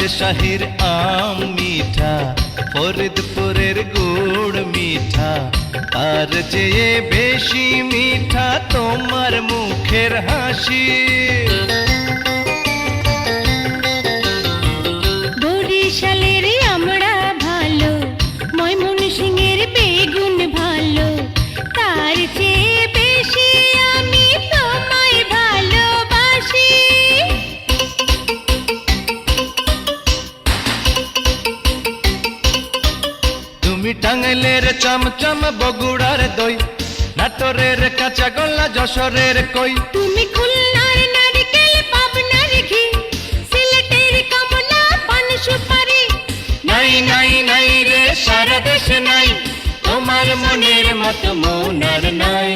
রাজশাহীর আম মিঠা, ফরিদপুরের গুড় মিঠা, আর যে বেশি মিঠা তোমার মুখের হাসি। বরিশালের আমরা ভালো, ময়মনসিংহের বেগুন ভালো, তার চেয়ে বেশি আমি তোমায় ভালোবাসি। তুমি টাঙ্গাইলের চমচম, বগুড়ার দই, নাটোরের কাঁচা গোল্লা, যশোরের কই। তুমি খুলনার নারকেল, পাবনার ঘি, সিলেটের কমলা, পান সুপারি। নাই নাই নাই রে সারা দেশে নাই, তোমার মনের মতো মন আর নাই।